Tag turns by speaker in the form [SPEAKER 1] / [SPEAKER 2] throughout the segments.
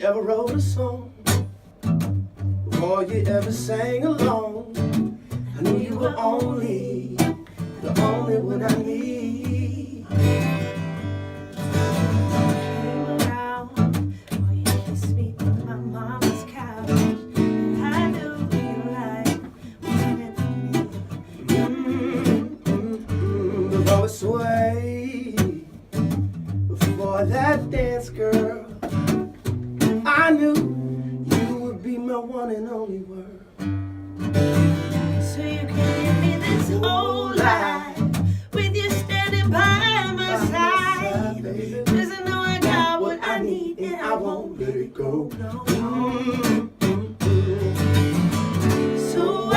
[SPEAKER 1] ever wrote a song, before you ever sang along, I knew you were only the only one I need.
[SPEAKER 2] Came around, oh, you kissed me on my mama's couch, and I knew your life was meant for me.
[SPEAKER 1] Before it swayed, before that dance, girl, I knew you would be my one and only word.
[SPEAKER 2] So you can give me this whole life with you standing by my side.
[SPEAKER 1] Baby.
[SPEAKER 2] 'Cause I know I got what I need and I won't let it go. No. So I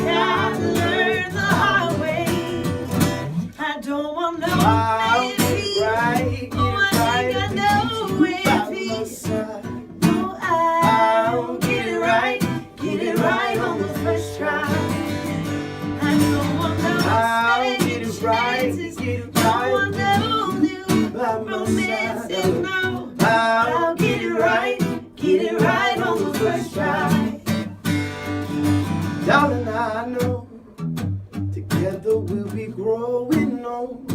[SPEAKER 2] gotta learn the hard way. I don't want no
[SPEAKER 1] I'll get
[SPEAKER 2] baby.
[SPEAKER 1] it right,
[SPEAKER 2] Oh, I think I know if he's no, I'll get it right on the first try. I don't want no
[SPEAKER 1] I'll get it right,
[SPEAKER 2] chances.
[SPEAKER 1] get it
[SPEAKER 2] Don't
[SPEAKER 1] right
[SPEAKER 2] want no new
[SPEAKER 1] by my
[SPEAKER 2] romances,
[SPEAKER 1] side.
[SPEAKER 2] no. I'll get it right on the first try.
[SPEAKER 1] Darling, I know together we'll be growing old.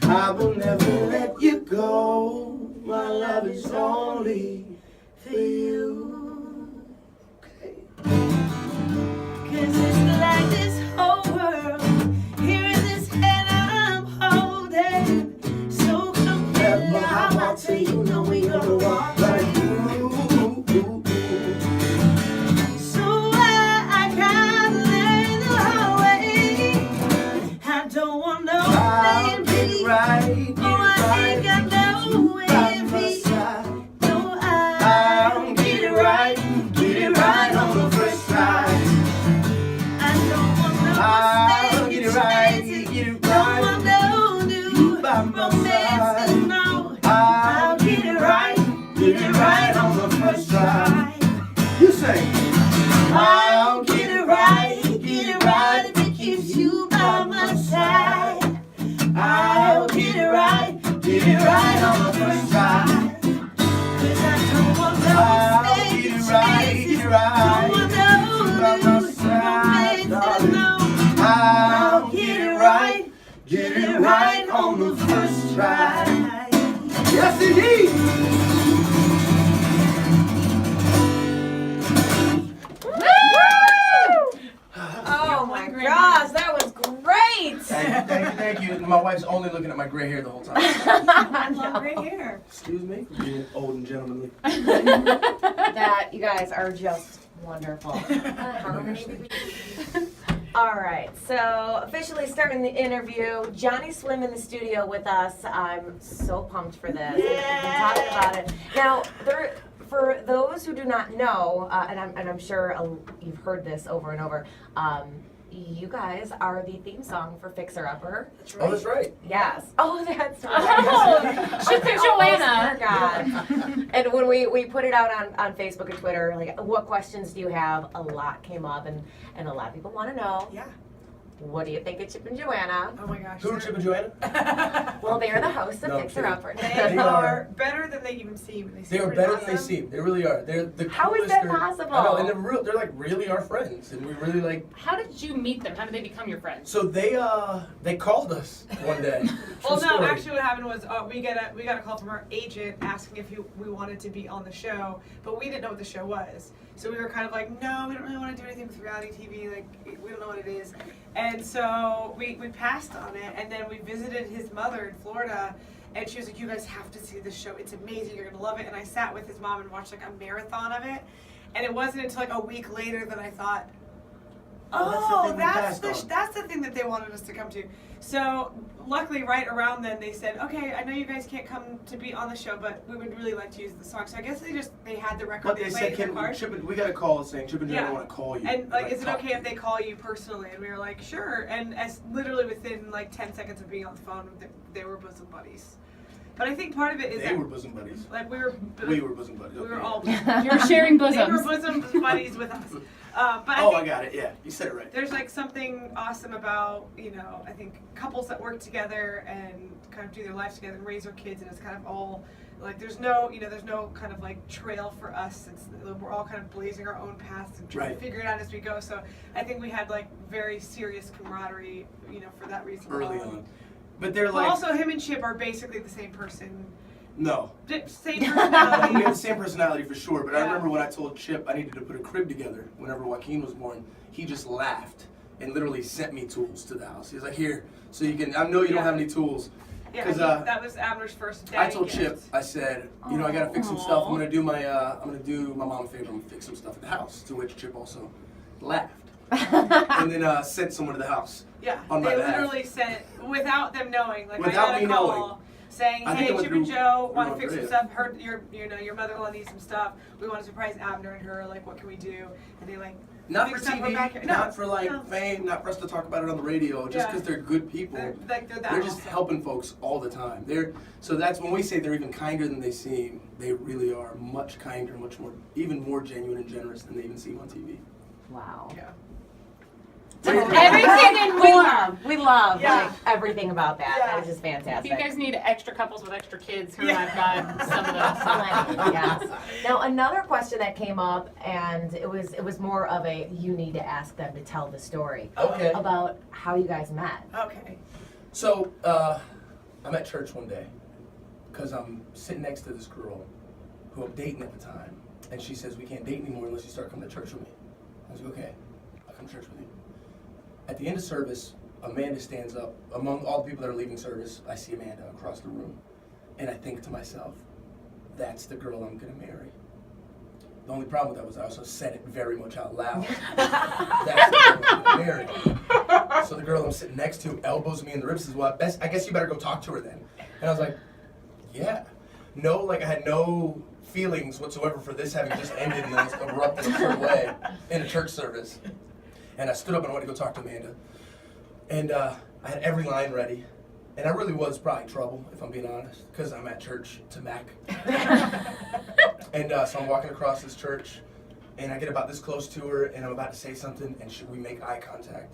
[SPEAKER 1] I will never let you go. My love is only for you. Okay.
[SPEAKER 2] 'Cause it's like this whole world here in this hand I'm holding. So completely I'm out to you know we gonna walk right through. So I gotta learn the hard way. I don't want no
[SPEAKER 1] I'll
[SPEAKER 2] man
[SPEAKER 1] get it
[SPEAKER 2] be.
[SPEAKER 1] right,
[SPEAKER 2] Oh, I think I know
[SPEAKER 1] by
[SPEAKER 2] if
[SPEAKER 1] my
[SPEAKER 2] he.
[SPEAKER 1] side.
[SPEAKER 2] No,
[SPEAKER 1] I'll get it right on the first try.
[SPEAKER 2] I don't want no
[SPEAKER 1] I'll get it right,
[SPEAKER 2] Don't want no new
[SPEAKER 1] by my
[SPEAKER 2] romances,
[SPEAKER 1] side.
[SPEAKER 2] no.
[SPEAKER 1] I'll
[SPEAKER 2] get it right on the first try.
[SPEAKER 1] You say,
[SPEAKER 2] I'll get it right if it keeps you by my side. I'll get it right on the first try. 'Cause I don't want no
[SPEAKER 1] I'll
[SPEAKER 2] mistakes,
[SPEAKER 1] get it right
[SPEAKER 2] don't want no
[SPEAKER 1] by my
[SPEAKER 2] new
[SPEAKER 1] side,
[SPEAKER 2] romances,
[SPEAKER 1] darling.
[SPEAKER 2] no.
[SPEAKER 1] I'll get it right on the first try. Yes, indeed.
[SPEAKER 3] Oh my gosh, that was great!
[SPEAKER 1] Thank you. My wife's only looking at my gray hair the whole time.
[SPEAKER 3] I love great hair.
[SPEAKER 1] Excuse me for being old and gentlemanly.
[SPEAKER 3] That, you guys are just wonderful. All right, so officially starting the interview, JohnnySwim in the studio with us. I'm so pumped for this. We've been talking about it. Now, for those who do not know, and I'm sure you've heard this over and over, you guys are the theme song for Fixer Upper.
[SPEAKER 1] Oh, that's right.
[SPEAKER 3] Yes. Oh, that's right.
[SPEAKER 4] Oh, she picked Joanna.
[SPEAKER 3] God. And when we put it out on Facebook and Twitter, like, what questions do you have? A lot came up, and a lot of people want to know.
[SPEAKER 5] Yeah.
[SPEAKER 3] What do you think of Chip and Joanna?
[SPEAKER 5] Oh my gosh.
[SPEAKER 1] Who are Chip and Joanna?
[SPEAKER 3] Well, they are the hosts of
[SPEAKER 1] No,
[SPEAKER 3] Fixer
[SPEAKER 1] kidding.
[SPEAKER 3] Upper.
[SPEAKER 5] They
[SPEAKER 1] are-
[SPEAKER 5] are better than they even seem.
[SPEAKER 1] They are
[SPEAKER 5] pretty
[SPEAKER 1] better than they
[SPEAKER 5] awesome.
[SPEAKER 1] seem. They really are. They're the
[SPEAKER 3] How is
[SPEAKER 1] coolest
[SPEAKER 3] that
[SPEAKER 1] girl-
[SPEAKER 3] possible?
[SPEAKER 1] I know, and they're like really our friends, and we really like.
[SPEAKER 4] How did you meet them? How did they become your friends?
[SPEAKER 1] So they called us one day.
[SPEAKER 5] Well,
[SPEAKER 1] True
[SPEAKER 5] no,
[SPEAKER 1] story.
[SPEAKER 5] actually, what happened was we got a call from our agent asking if we wanted to be on the show, but we didn't know what the show was. So we were kind of like, no, we don't really want to do anything with reality TV. Like, we don't know what it is. And so we passed on it, and then we visited his mother in Florida, and she was like, you guys have to see this show. It's amazing. You're going to love it. And I sat with his mom and watched like a marathon of it. And it wasn't until like a week later that I thought,
[SPEAKER 1] Oh,
[SPEAKER 5] that's
[SPEAKER 1] that's
[SPEAKER 5] the thing that they wanted us to come to. So luckily, right around then, they said, "Okay, I know you guys can't come to be on the show, but we would really like to use the song." So I guess they had the record.
[SPEAKER 1] But they said,
[SPEAKER 5] in the car.
[SPEAKER 1] we got a call saying Chip and Joanna
[SPEAKER 5] Yeah.
[SPEAKER 1] want to call you.
[SPEAKER 5] And like, is it
[SPEAKER 1] talk
[SPEAKER 5] okay
[SPEAKER 1] to
[SPEAKER 5] if they call you personally? And we were like, sure. And as literally within like 10 seconds of being on the phone, they were bosom buddies. But I think part of it is
[SPEAKER 1] They
[SPEAKER 5] that
[SPEAKER 1] were bosom buddies.
[SPEAKER 5] like we were
[SPEAKER 1] bosom buddies.
[SPEAKER 5] we were
[SPEAKER 1] okay.
[SPEAKER 5] all
[SPEAKER 4] You're sharing
[SPEAKER 5] they were
[SPEAKER 4] bosoms.
[SPEAKER 5] bosom buddies with us. But
[SPEAKER 1] I got it. Yeah, you said it right.
[SPEAKER 5] there's like something awesome about, I think couples that work together and kind of do their life together and raise their kids, and it's kind of all Like there's no kind of like trail for us. We're all kind of blazing our own paths and trying to figure it out as we go. So I think we had like very serious camaraderie, for that reason.
[SPEAKER 1] Early on. But they're
[SPEAKER 5] But
[SPEAKER 1] like...
[SPEAKER 5] also him and Chip are basically the same person.
[SPEAKER 1] No.
[SPEAKER 5] Same personality.
[SPEAKER 1] We have the same personality for sure, but I
[SPEAKER 5] Yeah.
[SPEAKER 1] remember when I told Chip I needed to put a crib together whenever Joaquin was born, he just laughed and literally sent me tools to the house. He was like, here, so you can, I know you don't have any tools.
[SPEAKER 5] Yeah, that was Abner's first day.
[SPEAKER 1] I told Chip, I said, I gotta fix some stuff. I'm gonna do my mom a favor. I'm gonna fix some stuff at the house. To which Chip also laughed, and then sent someone to the house.
[SPEAKER 5] Yeah,
[SPEAKER 1] on my
[SPEAKER 5] they
[SPEAKER 1] behalf.
[SPEAKER 5] literally sent without them knowing. Like
[SPEAKER 1] Without
[SPEAKER 5] I got
[SPEAKER 1] me
[SPEAKER 5] a call
[SPEAKER 1] knowing.
[SPEAKER 5] saying,
[SPEAKER 1] I think
[SPEAKER 5] "Hey,
[SPEAKER 1] I went
[SPEAKER 5] Chip and
[SPEAKER 1] through-
[SPEAKER 5] Joe want to
[SPEAKER 1] through
[SPEAKER 5] fix some
[SPEAKER 1] it.
[SPEAKER 5] stuff. Heard your mother-in-law needs some stuff. We want to surprise Abner and her. Like, what can we do?" And they like.
[SPEAKER 1] Not for
[SPEAKER 5] fixed up her
[SPEAKER 1] TV,
[SPEAKER 5] backyard.
[SPEAKER 1] not for like
[SPEAKER 5] no.
[SPEAKER 1] fame, not for us to talk about it on the radio, just
[SPEAKER 5] Yeah.
[SPEAKER 1] because they're good people.
[SPEAKER 5] They're that
[SPEAKER 1] They're just
[SPEAKER 5] awesome.
[SPEAKER 1] helping folks all the time. So that's when we say they're even kinder than they seem. They really are much kinder, much more, even more genuine and generous than they even seem on TV.
[SPEAKER 3] Wow.
[SPEAKER 5] Yeah.
[SPEAKER 4] Everything and more.
[SPEAKER 3] We love
[SPEAKER 5] Yeah.
[SPEAKER 3] like everything about that.
[SPEAKER 5] Yeah.
[SPEAKER 3] That is just
[SPEAKER 4] If
[SPEAKER 3] fantastic.
[SPEAKER 4] you guys need extra couples with extra kids, her
[SPEAKER 5] Yeah.
[SPEAKER 4] and I've got some of those.
[SPEAKER 3] Yes. Now another question that came up, and it was more of a you need to ask them to tell the story
[SPEAKER 1] Okay.
[SPEAKER 3] about how you guys met.
[SPEAKER 5] Okay.
[SPEAKER 1] So, I'm at church one day because I'm sitting next to this girl who I'm dating at the time, and she says, we can't date anymore unless you start coming to church with me. I was like, okay, I'll come to church with you. At the end of service, Amanda stands up. Among all the people that are leaving service, I see Amanda across the room, and I think to myself, that's the girl I'm going to marry. The only problem with that was I also said it very much out loud. That's the girl I'm going to marry. So the girl I'm sitting next to elbows me in the ribs and says, well, I guess you better go talk to her then. And I was like, yeah. No, like I had no feelings whatsoever for this having just ended and then erupted a certain way in a church service. And I stood up and I went to go talk to Amanda. And I had every line ready. And I really was probably trouble, if I'm being honest, because I'm at church to Mac. And so I'm walking across this church, and I get about this close to her, and I'm about to say something, and we make eye contact.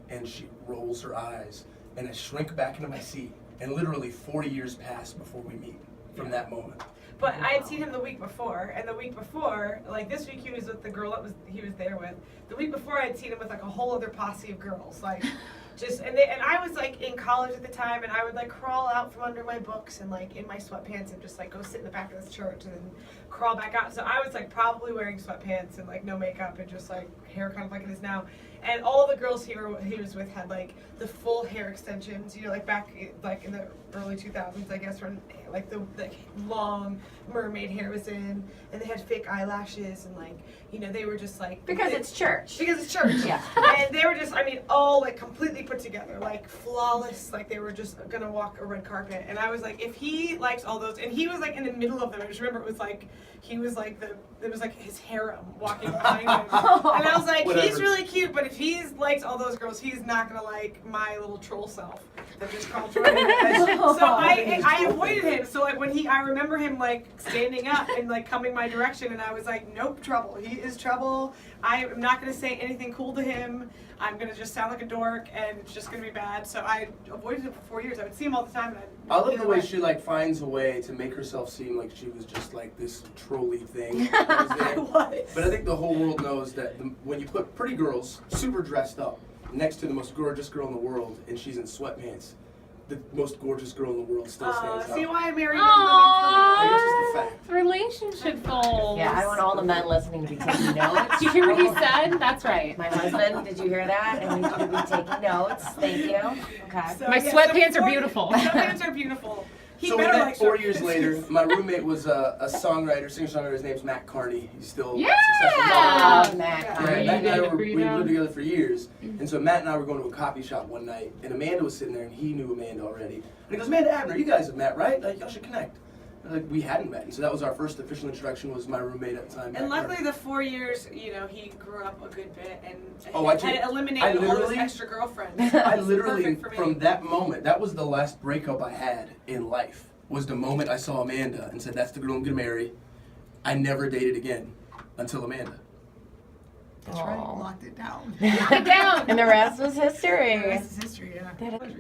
[SPEAKER 1] And she rolls her eyes, and I shrink back into my seat. And literally 40 years pass before we meet from that moment.
[SPEAKER 5] But I had seen him the week before, and the week before, like this week he was with the girl that he was there with. The week before I had seen him with like a whole other posse of girls, like and I was like in college at the time, and I would like crawl out from under my books and like in my sweatpants and just like go sit in the back of this church and then crawl back out. So I was like probably wearing sweatpants and like no makeup and just like hair kind of like it is now. And all the girls he was with had like the full hair extensions, like back like in the early 2000s, I guess, when like the long mermaid hair was in, and they had fake eyelashes and like they were just like
[SPEAKER 3] Because it's church.
[SPEAKER 5] because it's church.
[SPEAKER 3] Yeah.
[SPEAKER 5] And they were just, all like completely put together, like flawless, like they were just gonna walk a red carpet. And I was like, if he likes all those, and he was like in the middle of them. I just remember it was like he was like it was like his harem walking behind him. And I was like,
[SPEAKER 1] Whatever.
[SPEAKER 5] he's really cute, but if he's likes all those girls, he's not gonna like my little troll self that just crawled through. So I avoided him. So like I remember him like standing up and like coming my direction, and I was like, nope, trouble. He is trouble. I am not gonna say anything cool to him. I'm gonna just sound like a dork, and it's just gonna be bad. So I avoided him for 4 years. I would see him all the time. And
[SPEAKER 1] I love the way she like finds a way to make herself seem like she was just like this trolly thing that was there. But I think the whole world knows that when you put pretty girls, super dressed up, next to the most gorgeous girl in the world, and she's in sweatpants, the most gorgeous girl in the world still stands
[SPEAKER 5] see
[SPEAKER 1] out.
[SPEAKER 5] why I married him.
[SPEAKER 1] Like, it's just a fact.
[SPEAKER 4] Relationship goals.
[SPEAKER 3] Yeah, I want all the men listening to be taking notes.
[SPEAKER 4] Did you hear what he said? That's right.
[SPEAKER 3] My husband, did you hear that? I need you to be taking notes. Thank you. Okay.
[SPEAKER 5] So,
[SPEAKER 4] My
[SPEAKER 5] yeah,
[SPEAKER 4] sweatpants
[SPEAKER 5] so
[SPEAKER 4] are beautiful.
[SPEAKER 5] Sweatpants are beautiful. He
[SPEAKER 1] So we
[SPEAKER 5] better
[SPEAKER 1] met
[SPEAKER 5] like
[SPEAKER 1] 4 years
[SPEAKER 5] sweatpants.
[SPEAKER 1] later. My roommate was a songwriter, singer-songwriter. His name's Matt Carney. He's still
[SPEAKER 4] Yeah!
[SPEAKER 1] successful.
[SPEAKER 3] Love Matt.
[SPEAKER 5] Yeah,
[SPEAKER 3] Carney.
[SPEAKER 1] Matt and I
[SPEAKER 4] Good for
[SPEAKER 1] we
[SPEAKER 4] you,
[SPEAKER 1] lived
[SPEAKER 4] though.
[SPEAKER 1] together for years, and so Matt and I were going to a coffee shop one night, and Amanda was sitting there, and he knew Amanda already. And he goes, Amanda Abner, you guys have met, right? Like, y'all should connect. And like, we hadn't met, and so that was our first official introduction. Was my roommate at the time.
[SPEAKER 5] And
[SPEAKER 1] Matt
[SPEAKER 5] luckily,
[SPEAKER 1] Carney.
[SPEAKER 5] the 4 years, he grew up a good bit and
[SPEAKER 1] I
[SPEAKER 5] had eliminated all his
[SPEAKER 1] literally-
[SPEAKER 5] extra girlfriends.
[SPEAKER 1] I literally,
[SPEAKER 5] Perfect for me.
[SPEAKER 1] from that moment, that was the last breakup I had in life. Was the moment I saw Amanda and said, "That's the girl I'm gonna marry." I never dated again until Amanda.
[SPEAKER 5] That's right. Locked it down.
[SPEAKER 4] Get down.
[SPEAKER 3] And the rest was history.
[SPEAKER 5] The rest is history, yeah.
[SPEAKER 3] That-